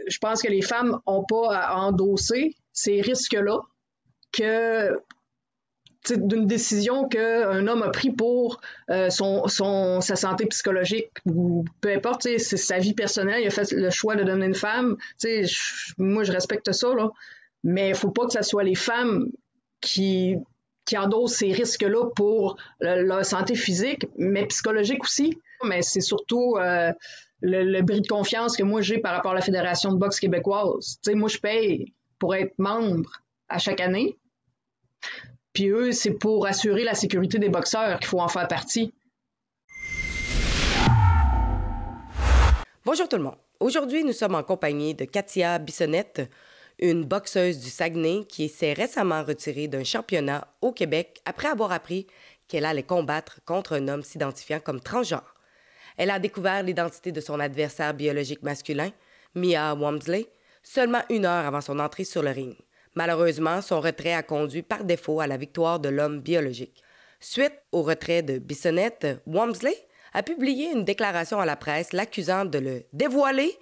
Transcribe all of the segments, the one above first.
je pense que les femmes n'ont pas à endosser ces risques-là que d'une décision qu'un homme a pris pour sa santé psychologique ou peu importe, c'est sa vie personnelle, il a fait le choix de devenir une femme. Moi, je respecte ça, là, mais il ne faut pas que ce soit les femmes qui endossent ces risques-là pour leur santé physique, mais psychologique aussi. Mais c'est surtout le bris de confiance que moi j'ai par rapport à la Fédération de boxe québécoise. Moi, je paye pour être membre à chaque année. Puis eux, c'est pour assurer la sécurité des boxeurs qu'il faut en faire partie. Bonjour tout le monde. Aujourd'hui, nous sommes en compagnie de Katia Bissonnette, une boxeuse du Saguenay qui s'est récemment retirée d'un championnat au Québec après avoir appris qu'elle allait combattre contre un homme s'identifiant comme transgenre. Elle a découvert l'identité de son adversaire biologique masculin, Mia Walmsley, seulement 1 heure avant son entrée sur le ring. Malheureusement, son retrait a conduit par défaut à la victoire de l'homme biologique. Suite au retrait de Bissonnette, Walmsley a publié une déclaration à la presse l'accusant de le dévoiler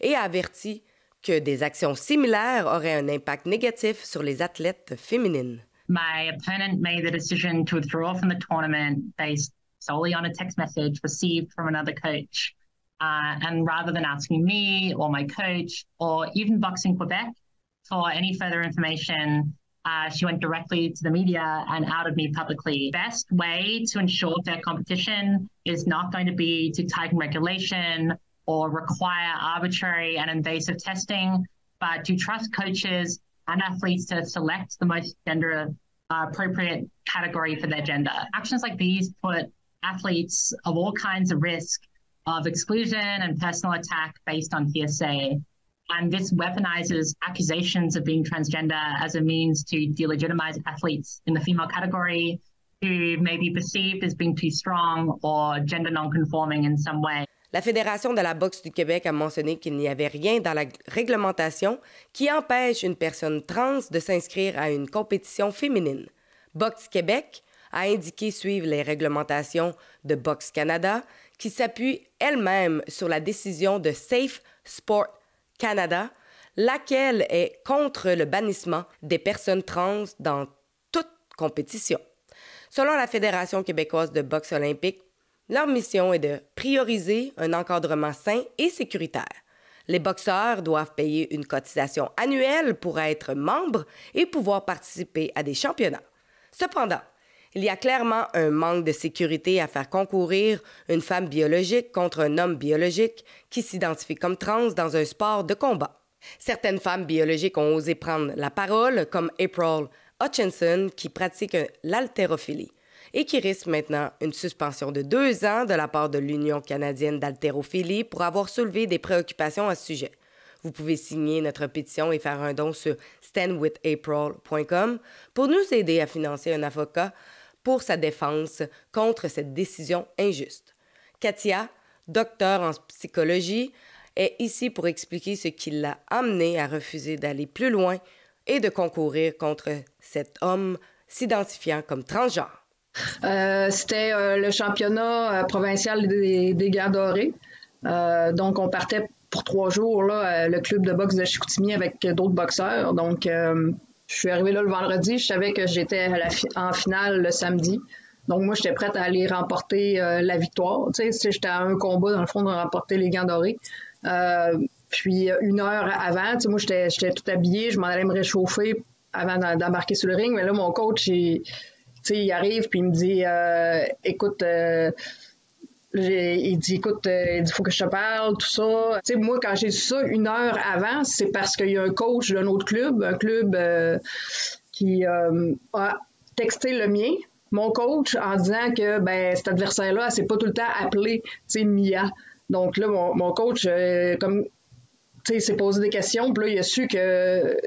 et a averti que des actions similaires auraient un impact négatif sur les athlètes féminines. My opponent made the decision to withdraw from the tournament based solely on a text message received from another coach. And rather than asking me or my coach or even Boxing Quebec for any further information, she went directly to the media and outed me publicly. Best way to ensure fair competition is not going to be to tighten regulation or require arbitrary and invasive testing, but to trust coaches and athletes to select the most gender appropriate category for their gender. Actions like these put athletes of all kinds of risk of exclusion and personal attack based on hearsay. And this weaponizes accusations of being transgender as a means to delegitimize athletes in the female category who may be perceived as being too strong or gender non-conforming in some way. La Fédération de la boxe du Québec a mentionné qu'il n'y avait rien dans la réglementation qui empêche une personne trans de s'inscrire à une compétition féminine. Boxe Québec a indiqué suivre les réglementations de Boxe Canada qui s'appuie elle-même sur la décision de Safe Sport Canada, laquelle est contre le bannissement des personnes trans dans toute compétition. Selon la Fédération québécoise de boxe olympique, leur mission est de prioriser un encadrement sain et sécuritaire. Les boxeurs doivent payer une cotisation annuelle pour être membres et pouvoir participer à des championnats. Cependant, il y a clairement un manque de sécurité à faire concourir une femme biologique contre un homme biologique qui s'identifie comme trans dans un sport de combat. Certaines femmes biologiques ont osé prendre la parole, comme April Hutchinson, qui pratique l'haltérophilie et qui risque maintenant une suspension de 2 ans de la part de l'Union canadienne d'haltérophilie pour avoir soulevé des préoccupations à ce sujet. Vous pouvez signer notre pétition et faire un don sur standwithapril.com pour nous aider à financer un avocat pour sa défense contre cette décision injuste. Katia, docteur en psychologie, est ici pour expliquer ce qui l'a amené à refuser d'aller plus loin et de concourir contre cet homme s'identifiant comme transgenre. C'était le championnat provincial des Gants dorés. Donc, on partait pour 3 jours, là, le club de boxe de Chicoutimi avec d'autres boxeurs. Donc, je suis arrivée là le vendredi. Je savais que j'étais en finale le samedi. Donc, moi, j'étais prête à aller remporter la victoire. Tu sais, j'étais à un combat, dans le fond, de remporter les Gants dorés. Puis, 1 heure avant, tu sais, moi, j'étais tout habillée. Je m'en allais me réchauffer avant d'embarquer sur le ring. Mais là, mon coach, il arrive puis il me dit écoute, il dit faut que je te parle, tout ça. Tu sais, moi, quand j'ai su ça 1 heure avant, c'est parce qu'il y a un coach d'un autre club, un club qui a texté le mien, mon coach, en disant que cet adversaire-là, elle s'est pas tout le temps appelé, tu sais, Mia. Donc là, mon coach, comme tu sais, s'est posé des questions, puis là, il a su que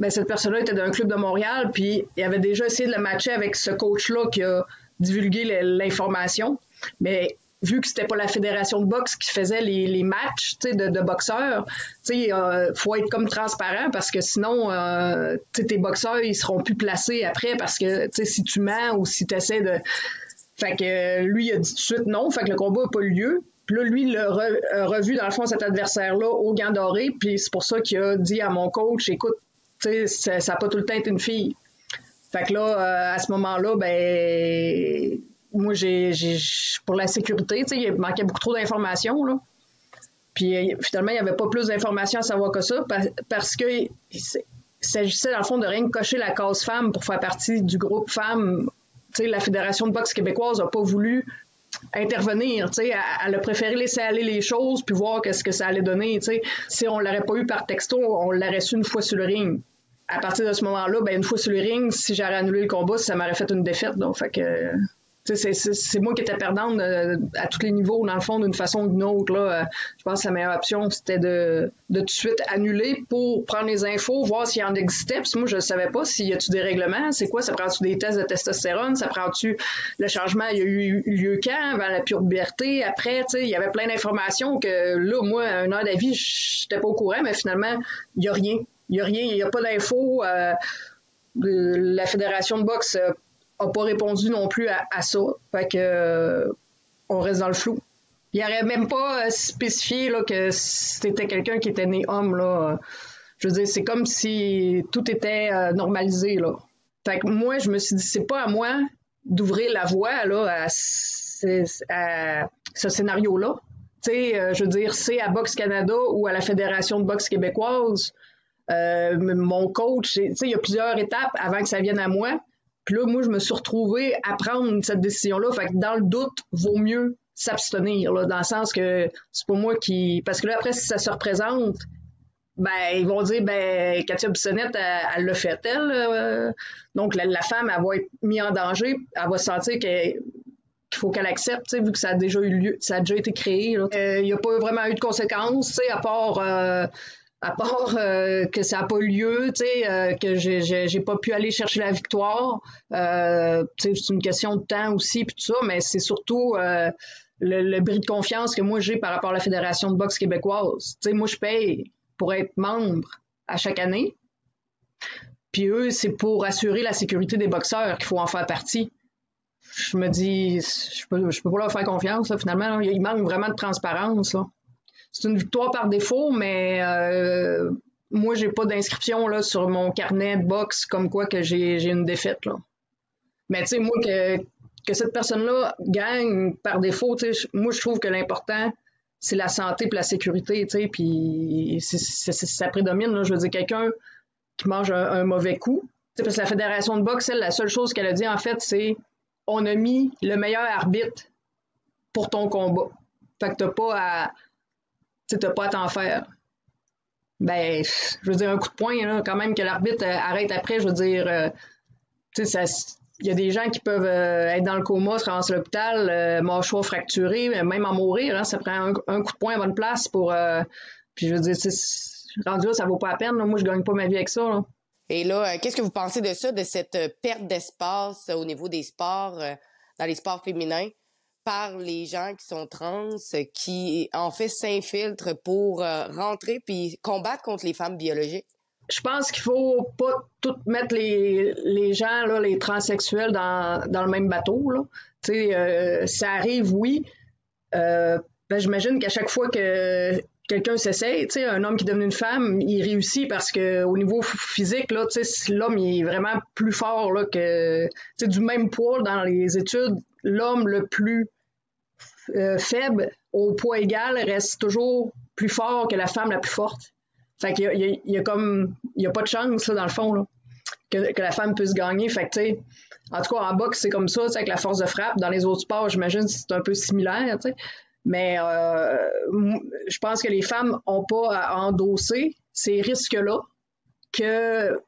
cette personne-là était d'un club de Montréal, puis il avait déjà essayé de le matcher avec ce coach-là qui a divulgué l'information. Mais vu que c'était pas la fédération de boxe qui faisait les matchs, tu sais, de boxeurs, tu sais, faut être comme transparent parce que sinon, tu sais, tes boxeurs, ils seront plus placés après parce que, tu sais, si tu mens ou si tu essaies de... Fait que lui, il a dit tout de suite non, fait que le combat n'a pas eu lieu. Puis là, lui, il a revu, dans le fond, cet adversaire-là au gant doré, puis c'est pour ça qu'il a dit à mon coach, écoute, tu sais, ça n'a pas tout le temps été une fille. Fait que là, à ce moment-là, ben, moi, pour la sécurité, tu sais, il manquait beaucoup trop d'informations, là. Puis finalement, il n'y avait pas plus d'informations à savoir que ça, parce que il s'agissait, dans le fond, de rien que cocher la case femme pour faire partie du groupe femmes. Tu sais, la Fédération de boxe québécoise n'a pas voulu intervenir, tu sais, elle a préféré laisser aller les choses puis voir qu'est-ce que ça allait donner, tu sais. Si on l'aurait pas eu par texto, on l'aurait su une fois sur le ring. À partir de ce moment-là, ben une fois sur le ring, si j'aurais annulé le combat, ça m'aurait fait une défaite, donc fait que c'est moi qui étais perdante à tous les niveaux, dans le fond, d'une façon ou d'une autre. Là. Je pense que la meilleure option, c'était de tout de suite annuler pour prendre les infos, voir s'il y en existait. Puis moi, je ne savais pas s'il y a-tu des règlements, c'est quoi, ça prend-tu des tests de testostérone, ça prend-tu le changement, il y a eu lieu quand, avant la puberté, après, il y avait plein d'informations que là, moi, à une heure d'avis, je n'étais pas au courant, mais finalement, il n'y a rien. Il n'y a pas d'infos. La Fédération de boxe n'a pas répondu non plus à ça. Fait que on reste dans le flou. Il n'aurait même pas spécifié là, que c'était quelqu'un qui était né homme. Là. Je veux dire, c'est comme si tout était normalisé. Là. Fait que moi, je me suis dit, c'est pas à moi d'ouvrir la voie là, à ce scénario-là. Tu sais, je veux dire, c'est à Boxe Canada ou à la Fédération de boxe québécoise. Mon coach, tu sais, il y a plusieurs étapes avant que ça vienne à moi. Puis là, moi, je me suis retrouvée à prendre cette décision-là. Fait que dans le doute, vaut mieux s'abstenir, là, dans le sens que c'est pas moi qui... Parce que là, après, si ça se représente, ben, ils vont dire, ben, Katia Bissonnette, elle l'a fait, elle. Donc, la femme, elle va être mise en danger. Elle va sentir qu'il faut qu'elle accepte, tu sais, vu que ça a déjà eu lieu, ça a déjà été créé. Il n'y a pas vraiment eu de conséquences, tu sais, à part que ça n'a pas eu lieu, tu sais, que j'ai pas pu aller chercher la victoire. Tu sais, c'est une question de temps aussi, puis tout ça, mais c'est surtout le bris de confiance que moi j'ai par rapport à la Fédération de boxe québécoise. Tu sais, moi je paye pour être membre à chaque année, puis eux c'est pour assurer la sécurité des boxeurs qu'il faut en faire partie. Je me dis, je peux pas leur faire confiance là, finalement. Là, il manque vraiment de transparence là. C'est une victoire par défaut, mais moi, j'ai pas d'inscription là sur mon carnet de boxe comme quoi que j'ai une défaite. Là. Mais tu sais, moi, que cette personne-là gagne par défaut, moi, je trouve que l'important, c'est la santé et la sécurité, tu sais, puis ça prédomine. Là, je veux dire, quelqu'un qui mange un mauvais coup. Parce que la Fédération de boxe, elle, la seule chose qu'elle a dit, en fait, c'est on a mis le meilleur arbitre pour ton combat. Fait que t'as pas à t'en faire. Ben, je veux dire, un coup de poing, là, quand même que l'arbitre arrête après, je veux dire, tu sais, il y a des gens qui peuvent être dans le coma, se rendre à l'hôpital, mâchoire fracturée, même en mourir, hein, ça prend un coup de poing à bonne place pour... puis je veux dire, rendu là, ça vaut pas la peine, là. Moi, je gagne pas ma vie avec ça, là. Et là, qu'est-ce que vous pensez de ça, de cette perte d'espace au niveau des sports, dans les sports féminins, par les gens qui sont trans, qui, en fait, s'infiltrent pour rentrer puis combattre contre les femmes biologiques? Je pense qu'il faut pas tout mettre les gens, là, les transsexuels dans le même bateau, là. Tu sais, ça arrive, oui. Ben, j'imagine qu'à chaque fois que quelqu'un s'essaye, tu sais, un homme qui devient une femme, il réussit parce que au niveau physique, là, tu sais, l'homme il est vraiment plus fort là que, tu sais, du même poids dans les études, l'homme le plus faible au poids égal reste toujours plus fort que la femme la plus forte. Fait qu'il y a pas de chance là, dans le fond là, que la femme puisse gagner. Fait que tu sais, en tout cas en boxe c'est comme ça, avec la force de frappe. Dans les autres sports, j'imagine que c'est un peu similaire, tu sais. Mais je pense que les femmes ont pas à endosser ces risques-là que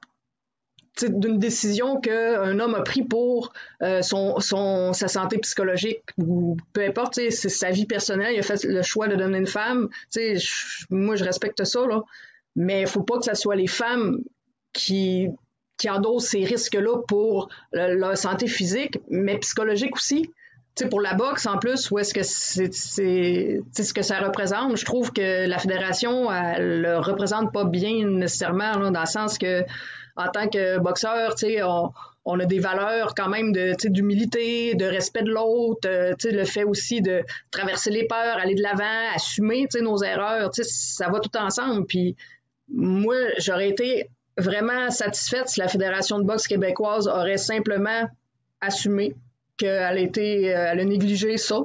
d'une décision qu'un homme a pris pour sa santé psychologique ou peu importe, c'est sa vie personnelle, il a fait le choix de devenir une femme. Moi, je respecte ça, là. Mais il faut pas que ce soit les femmes qui endossent ces risques-là pour leur santé physique, mais psychologique aussi. sais, pour la boxe, en plus, où est-ce que c'est ce que ça représente, je trouve que la fédération, elle le représente pas bien nécessairement, là, dans le sens que, en tant que boxeur, tu sais, on a des valeurs quand même d'humilité, de respect de l'autre, tu sais, le fait aussi de traverser les peurs, aller de l'avant, assumer, tu sais, nos erreurs, tu sais, ça va tout ensemble. Puis moi, j'aurais été vraiment satisfaite si la Fédération de boxe québécoise aurait simplement assumé elle a négligé ça,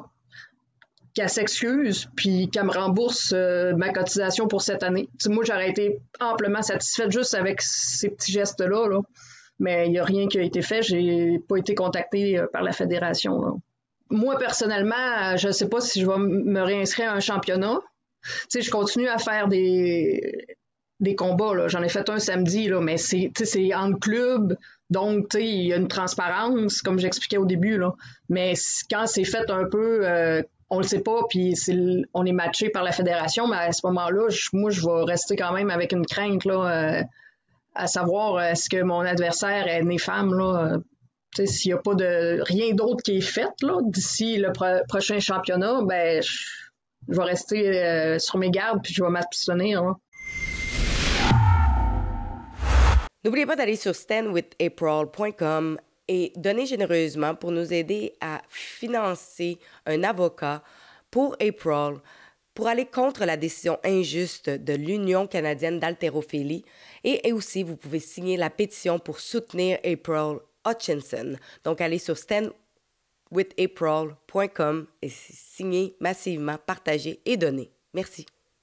qu'elle s'excuse, puis qu'elle me rembourse ma cotisation pour cette année. T'sais, moi, j'aurais été amplement satisfaite juste avec ces petits gestes-là, là. Mais il n'y a rien qui a été fait. J'ai pas été contactée par la fédération, là. Moi, personnellement, je ne sais pas si je vais me réinscrire à un championnat. T'sais, je continue à faire des combats, là. J'en ai fait un samedi, là, mais c'est entre clubs, donc il y a une transparence, comme j'expliquais au début, là. Mais quand c'est fait un peu, on le sait pas, puis on est matché par la fédération, mais à ce moment-là, moi, je vais rester quand même avec une crainte, là, à savoir est-ce que mon adversaire est né femme, là. S'il n'y a pas de rien d'autre qui est fait, là, d'ici le prochain championnat, ben je vais rester sur mes gardes, puis je vais m'abstenir, là. N'oubliez pas d'aller sur standwithapril.com et donner généreusement pour nous aider à financer un avocat pour April pour aller contre la décision injuste de l'Union canadienne d'haltérophilie. Et aussi, vous pouvez signer la pétition pour soutenir April Hutchinson. Donc, allez sur standwithapril.com et signer massivement, partager et donner. Merci.